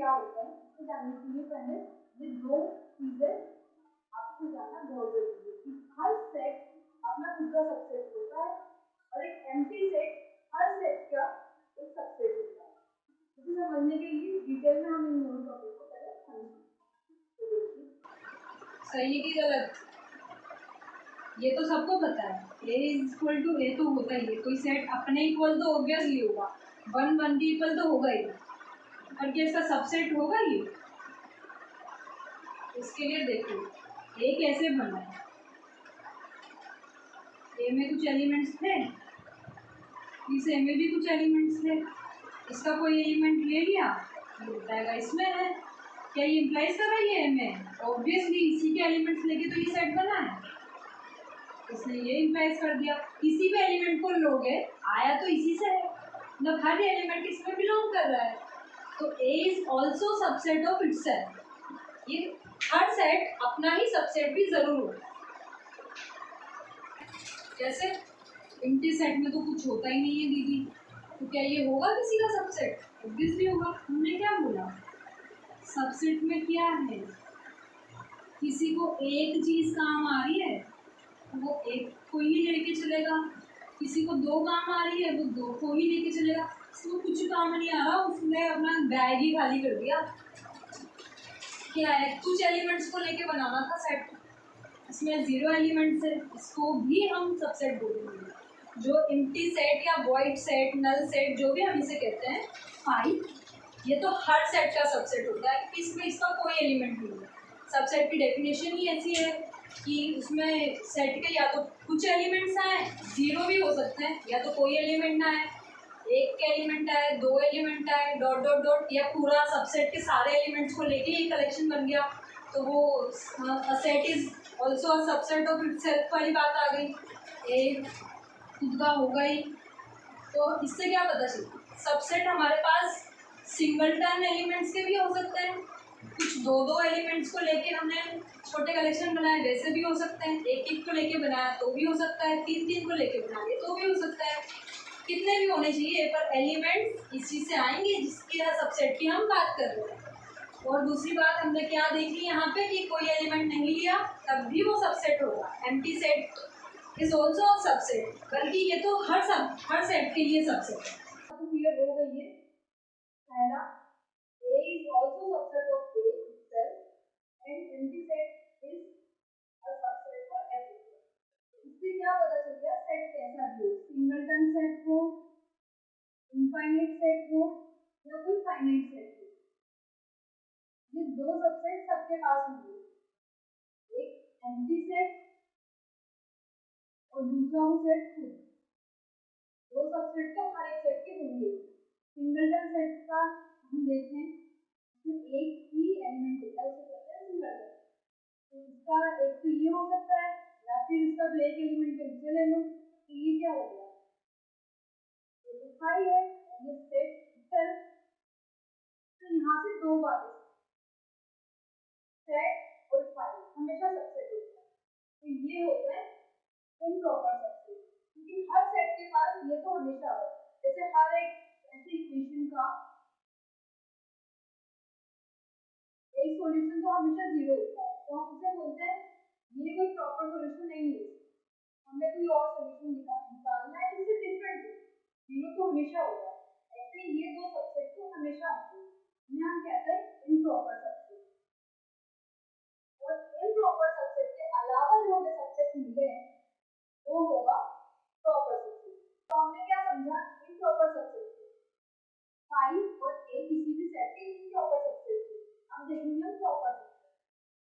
क्या होता है इसको जानने के लिए पहले ये दो चीजें आपको जानना बहुत जरूरी है कि हर सेट अपना खुद का सबसेट होता है और एक एम्प्टी सेट हर सेट का एक सबसेट होता है। इसे समझने के लिए डिटेल में हम इन दोनों टॉपिक को पहले समझेंगे। तो देखिए सही की गलत ये तो सबको पता है, a इक्वल टू ए तो होता ही है, कोई सेट अपने इक्वल तो ऑब्वियसली होगा, 1 के इक्वल तो होगा ही, पर क्या इसका सबसेट होगा ये? इसके लिए देखो ए कैसे बना है, ए में कुछ एलिमेंट्स थे, इस ए में भी कुछ एलिमेंट्स थे, इसका कोई एलिमेंट ले लिया, ये बताएगा इसमें है। क्या ये इम्प्लाइज कर रहा है ए में? ऑब्वियसली इसी के एलिमेंट्स लेके तो ये सेट बना है, इसने ये इम्प्लाइज कर दिया। किसी भी एलिमेंट को लोगे आया तो इसी से है, मतलब हर एलिमेंट इसमें बिलोंग कर रहा है, तो A is also subset of itself. ये हर सेट अपना ही सबसेट भी जरूर होता है। जैसे एम्प्टी सेट में तो कुछ होता ही नहीं है दीदी, तो क्या ये होगा किसी का सबसेट? ऑब्वियसली होगा। हमने क्या बोला, सबसेट में क्या है, किसी को एक चीज काम आ रही है वो एक को ही लेके चलेगा, किसी को दो काम आ रही है वो दो को ही लेके चलेगा, उसको कुछ काम नहीं आ रहा उसने अपना बैग ही खाली कर दिया। क्या है, कुछ एलिमेंट्स को लेके बनाना था सेट, इसमें 0 एलिमेंट्स है, इसको भी हम सबसेट बोलेंगे। जो एम्प्टी सेट या वॉइड सेट, नल सेट, जो भी हम इसे कहते हैं, फाई, ये तो हर सेट का सबसेट होता है कि इसमें इसका कोई एलिमेंट नहीं है। सबसेट की डेफिनेशन ही ऐसी है कि उसमें सेट के या तो कुछ एलिमेंट्स आए, 0 भी हो सकते हैं, या तो कोई एलिमेंट ना आए, एक के एलिमेंट आए, 2 एलिमेंट आए, डॉट डॉट डॉट, या पूरा सबसेट के सारे एलिमेंट्स को लेके ही कलेक्शन बन गया, तो वो set is also a subset of itself वाली बात आ गई, एक खुद का होगा ही। तो इससे क्या पता चलता, सबसेट हमारे पास सिंगलटन एलिमेंट्स के भी हो सकते हैं, कुछ दो एलिमेंट्स को लेके हमने छोटे कलेक्शन बनाए वैसे भी हो सकते हैं, एक को लेके बनाया तो भी हो सकता है, 3 को लेके बना लिया तो भी हो सकता है, कितने भी होने चाहिए, पर एलिमेंट्स इस चीज से आएंगे जिसके सबसेट की हम बात कर रहे हैं। और दूसरी बात हमने क्या देखी यहाँ पे कि कोई एलिमेंट नहीं लिया तब भी वो सबसेट होगा, empty set is also subset, बल्कि ये तो हर सेट के लिए सबसेट है। तो क्लियर हो गई है। पहला, A is also subset of A itself and empty set is a subset for everything. इससे क्या पता चल गया, सेट कैसा भी हो, सिंगलटन सेट हो, इनफाइनाइट सेट हो या कोई फाइनाइट सेट हो, ये दो सबसेट सबके पास होंगे, एक एम्प्टी सेट और दूसरा हो सेट खुद। दो सबसेट तो हर एक सेट के होंगे। सिंगलटन सेट का हम देखें, एक ही एलिमेंट होता है, उसे कहते हैं सिंगलटन। तो इसका एक तो ये हो सकता है, या फिर इसका जो एक एलिमेंट है उसे ले लो, तो ये क्या हो गया, ये तो फाई है, ये सेट सेल्फ। तो यहाँ से दो बातें, सेट और फाई हमेशा सबसेट होता है, तो ये होता है इम्प्रॉपर सबसेट, क्योंकि हर सेट के पास ये तो हमेशा होता है। जैसे हर एक ऐसे इक्वेशन का एक सॉल्यूशन तो हमेशा 0 होता है, तो हम उसे बोलते हैं ये कोई प्रॉपर सॉल्यूशन नहीं है, हमें कोई और सॉल्यूशन निकालना है जिससे डिफरेंट हो, 0 तो हमेशा होगा। ऐसे ये दो सबसेट तो हमेशा होते हैं, इन्हें हम कहते हैं इम्प्रॉपर सबसेट। और इम्प्रॉपर सबसेट के अलावा जो हमें सबसेट मिले हैं वो होगा प्रॉपर सबसेट। तो हमने क्या समझा, इम्प्रॉपर सबसेट फाई और ए किसी भी सेट के इम्प्रॉपर सबसेट थे। अब देखेंगे हम प्रॉपर सबसेट,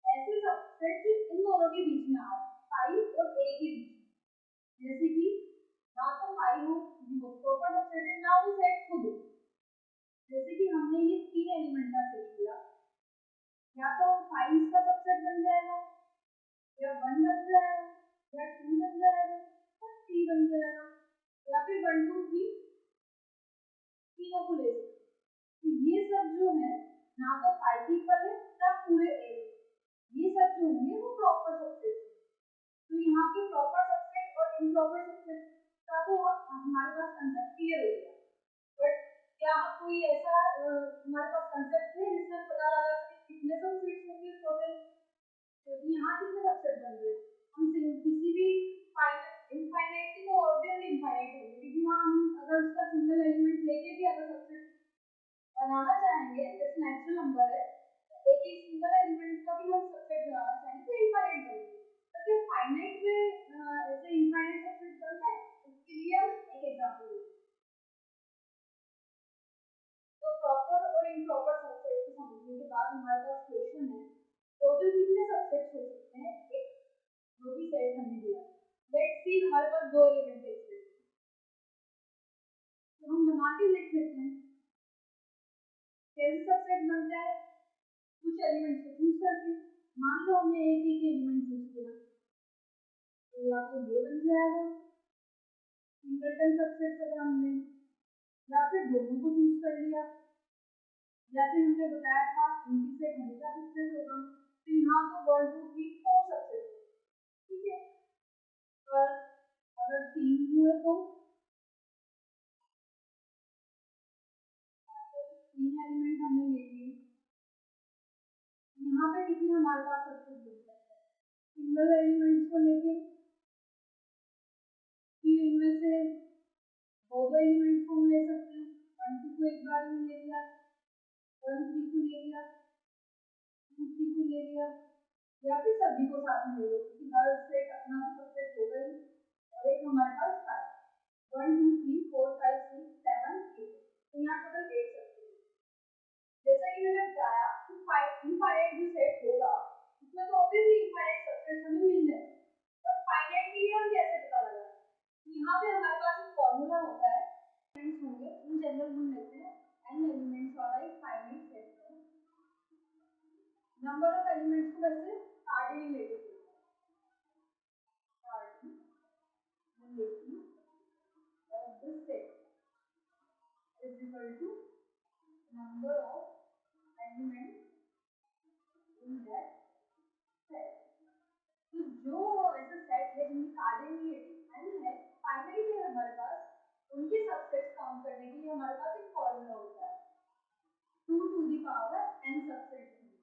ऐसे सबसेट जो इन दोनों के बीच में आ रहे हैं, फाई और ए के बीच में, जैसे कि ना तो फाई हो प्रॉपर सबसेट है, ना वो सेट खुद हो। जैसे कि हमने ये 3 एलिमेंट का सेट लिया, या तो फाई इसका सबसेट बन जाएगा, या 1 बन जाएगा, या 2 बन जाएगा, या 3 बन जाएगा, या फिर 1 2 3 तीनों को ले सकते। तो ये सब जो है ना तो फाई की इक्वल है ना पूरे ए, ये सब जो होंगे वो प्रॉपर सबसेट है। तो यहाँ पे प्रॉपर सबसेट और इम्प्रॉपर सबसेट का तो हमारे पास कंसेप्ट क्लियर हो गया, बट क्या कोई ऐसा हमारे पास कंसेप्ट है जिससे बनेंगे। हम किसी भी इनफाइनाइट की तो ऑब्वियसली इनफाइनाइट होंगे, क्योंकि वहाँ हम अगर उसका सिंगल एलिमेंट लेके भी अगर सबसेट बनाना चाहेंगे, जैसे नेचुरल नंबर है, एक ही सिंगल एलिमेंट का भी हम सबसेट बनाना चाहेंगे तो इनफाइनाइट बनेंगे। तो क्या फाइनाइट में ऐसे इनफाइनाइट सबसेट बनता है? उसके लिए हम एक एग्जांपल लेते हैं। तो प्रॉपर और इम्प्रॉपर सबसेट को समझने के बाद हमारे पास क्वेश्चन है, टोटल कितने सबसेट्स हो सकते हैं एक जो भी सेट हमें दिया है। लेट्स सी हमारे पास दो एलिमेंट है इस सेट में, तो हम बना के देख लेते हैं कैसे सबसेट बनता है। कुछ एलिमेंट्स को चूज करके, मान लो हमने एक एक एलिमेंट चूज किया, तो या तो ये बन जाएगा सिंगलटन सबसेट अगर हमने, या फिर दोनों को चूज कर लिया, या फिर हमने बताया था एम्प्टी सेट हमेशा सबसेट होगा, तो यहाँ तो 1 2 3 4 सबसेट होगा। ठीक है, पर अगर 3 हुए तो 3 एलिमेंट हमने ले लिए, यहाँ पे कितने हमारे पास सबसेट बन सकते हैं? सिंगल एलिमेंट्स को लेके फिर इनमें से दो एलिमेंट्स को हम ले सकते हैं, 1 2 को एक बार में ले लिया, 1 3 को ले लिया, 2 3 को ले लिया, या फिर सभी को साथ में ले लो, क्योंकि हर सेट अपना तो सबसेट होगा ही। और एक हमारे पास 5 1 2 3 4 5 6 7 8, तो यहाँ टोटल 8 सबसेट है। जैसा कि मैंने बताया कि इनफाइनाइट जो सेट होगा उसमें तो ऑब्वियसली इनफाइनाइट सबसेट्स हमें मिल जाएंगे, पर फाइनाइट के लिए हम कैसे पता लगाएं? तो यहाँ पे हमारे पास एक फॉर्मूला होता है, एलिमेंट्स होंगे इन जनरल हम लेते हैं n एलिमेंट्स वाला एक फाइनाइट सेट में नंबर ऑफ एलिमेंट्स को वैसे कार्डिनली लेके चलते हैं, cardinality of this set is equal to number of elements in that set। तो जो ऐसे सेट है जिनकी कार्डिनलिटी n है, फाइनली है हमारे पास, उनके सबसेट्स काउंट करने के लिए हमारे पास एक फॉर्मूला होता है 2 to the power n subset होंगे।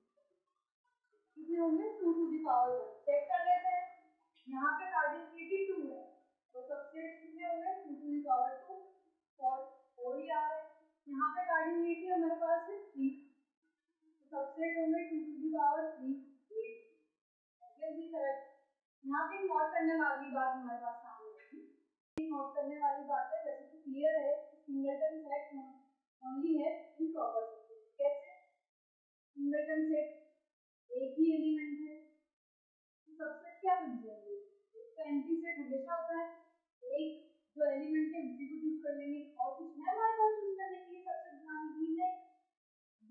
कितने होंगे? 2 to the power 1। चेक कर लेते हैं, यहाँ पे कार्डिनलिटी 2 है, तो सबसेट कितने होंगे? 2 to the power 2, 4 ही आ रहे हैं। यहाँ पे कार्डिनलिटी हमारे पास है 3, तो सबसेट होंगे 2 to the power 3 8, obviously correct. यहाँ पे एक नोट करने वाली बात हमारे पास सामने आएगी, नोट करने वाली बात है, वैसे तो क्लियर है कि सिंगलटन सेट ओनली है इम्प्रॉपर सेट। कैसे? सिंगलटन सेट एक ही एलिमेंट है, तो सबसेट क्या बन जाएंगे? एक तो एम्प्टी सेट हमेशा होता है, एक जो एलिमेंट है उसी को चूज कर लेंगे, और कुछ है हमारे पास चूज करने के लिए सबसेट बनाने के लिए? नहीं,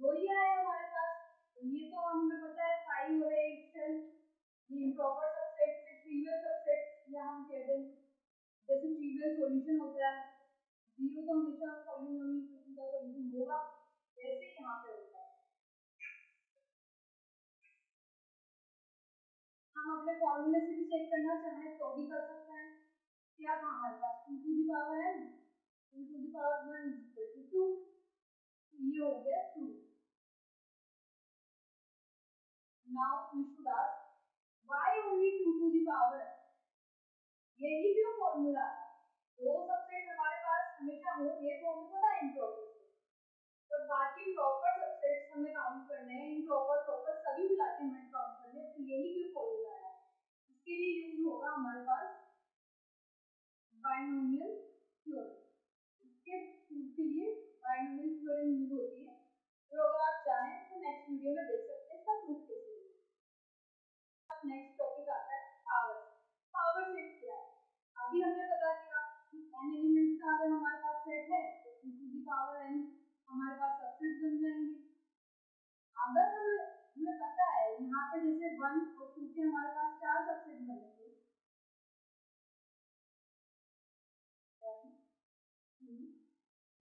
दो ही आए हमारे पास। तो ये तो हमें पता है 5 और 8 है, ये इम्प्रॉपर सबसेट से ट्रिवियल सबसेट, या हम कह दें जैसे ट्रिवियल सॉल्यूशन होता है, जीरो तो हमेशा पॉलिनोमियल इक्वेशन का सॉल्यूशन होगा, वैसे ही यहाँ पे होता है। हम अपने फॉर्मूले से भी चेक करना चाहें तो भी कर सकते हैं। क्या था हमारे पास? 2 to the power n, 2 to the power 1 is equal to 2, तो ये हो गया 2। Now we should ask why only 2 to the power n? यही क्यों फॉर्मूला आया? दो सबसेट हमारे पास हमेशा हो, ये तो हमें पता है इम्प्रॉपर से, पर बाकी प्रॉपर सबसेट्स हमें काउंट करने हैं, इम्प्रॉपर प्रॉपर सभी मिला के हमें काउंट करने हैं, तो यही क्यों फॉर्मूला आया? इसके लिए यूज होगा हमारे पास बाइनोमियल थ्योरम। इसके प्रूफ के लिए बाइनोमियल थ्योरम यूज होती है, तो अगर आप चाहें तो नेक्स्ट वीडियो में देख सकते हैं इसका प्रूफ कैसे होगा। अब नेक्स्ट टॉपिक आता है पावर सेट। पावर सेट क्या है? अभी हमने पता किया कि n एलिमेंट्स का अगर हमारे पास सेट है तो 2 to the power n हमारे पास सबसेट बन जाएंगे। अगर हमें पता है यहाँ पे जैसे 1 और 2 के हमारे पास 4 सबसेट बनेंगे, 1 2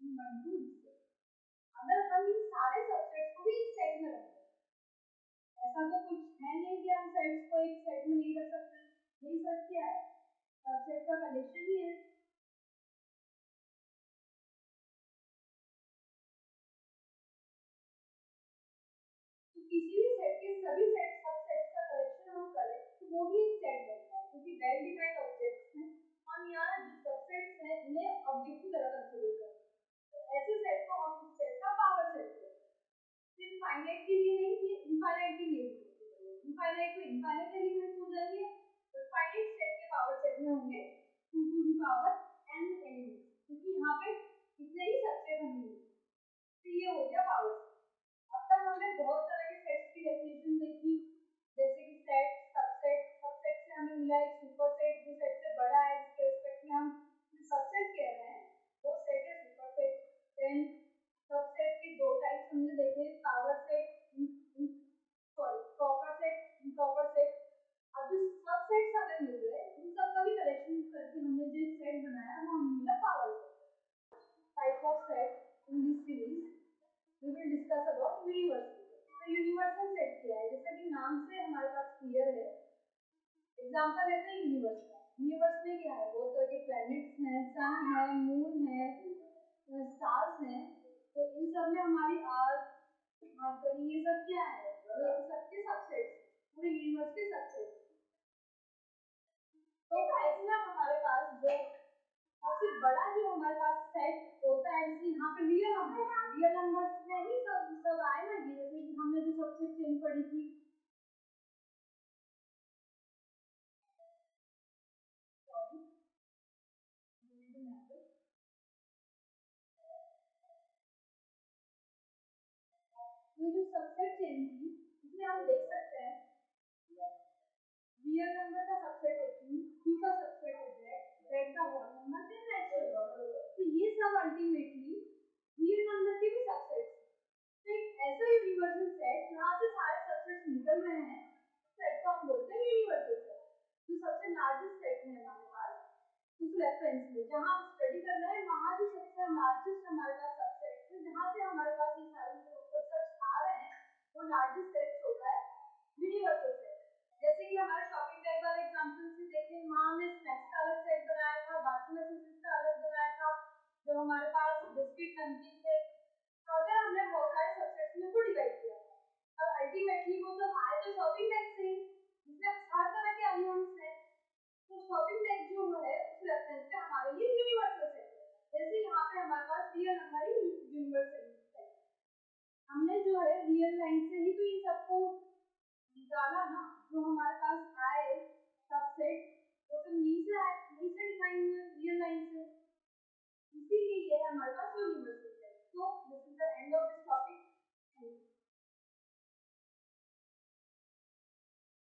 1 2 3। अगर हम इन सारे सबसेट्स को भी एक सेट में रख दें, ऐसा तो कुछ है नहीं कि हम सेट्स को एक सेट में नहीं रख सकते हैं, यही सच क्या है? सबसेट का कलेक्शन ही है। तो किसी भी सेट के सभी सेट सबसेट्स का कलेक्शन हम करें तो वो भी एक सेट यूनिवर्सल। तो यूनिवर्सल सेट क्या है? जैसा कि नाम से हमारे पास क्लियर है, एग्जांपल लेते हैं यूनिवर्स का। यूनिवर्स में क्या है? बहुत तरह के प्लैनेट्स हैं, सन है, मून है, स्टार्स हैं। तो इन सब में हमारी अर्थ, मरकरी, ये सब क्या है? ये इन सब के सबसेट्स, पूरे यूनिवर्स के सबसेट्स। तो ऐसे ना हमारे पास जो सबसे बड़ा जो हमारे पास सेट होता है, जैसे यहाँ पे रियल नंबर्स है, रियल नंबर्स में ही सब आए ना। ये जैसे कि हमने जो सबसे चेन पढ़ी थी, सॉरी, ये जो सबसेट चेन थी, इसमें हम देख सकते हैं रियल नंबर का सबसेट है क्यू, क्यू का सबसेट है जेड, जेड का whole number, then natural number. तो ये सब अल्टीमेटली रियल नंबर के भी सबसेट्स। तो एक ऐसा यूनिवर्सल सेट जहाँ से सारे सबसेट्स निकल रहे हैं, सेट को हम बोलते हैं यूनिवर्सल सेट। जो सबसे लार्जेस्ट सेट है हमारे पास, उस रेफरेंस में जहाँ हम स्टडी कर रहे हैं, वहाँ जो सबसे लार्जेस्ट हमारे पास सबसेट है, जहाँ से हमारे पास ये सारे सबसेट्स आ रहे हैं, वो लार्जेस्ट सेट होता है यूनिवर्सल सेट। जैसे कि हमारे शॉपिंग बैग वाले एग्जांपल से देखें, वहाँ हमने स्नैक्स का अलग सेट बनाया था, बाथरूम एक्सेसरीज का अलग बनाया था, जब हमारे पास बिस्किट, नमकीन थे, टोटल हमने बहुत सारे सबसेट्स में को डिवाइड किया था। और अल्टीमेटली वो सब आए तो शॉपिंग बैग से ही, जिसमें हर तरह के एलिमेंट्स हैं। तो शॉपिंग बैग जो है उस रेफरेंस पे हमारे लिए यूनिवर्सल सेट है। जैसे यहाँ पे हमारे पास रियल नंबर ही यूनिवर्सल सेट है। हमने जो है रियल लाइन से ही तो इन सबको निकाला ना, जो हमारे पास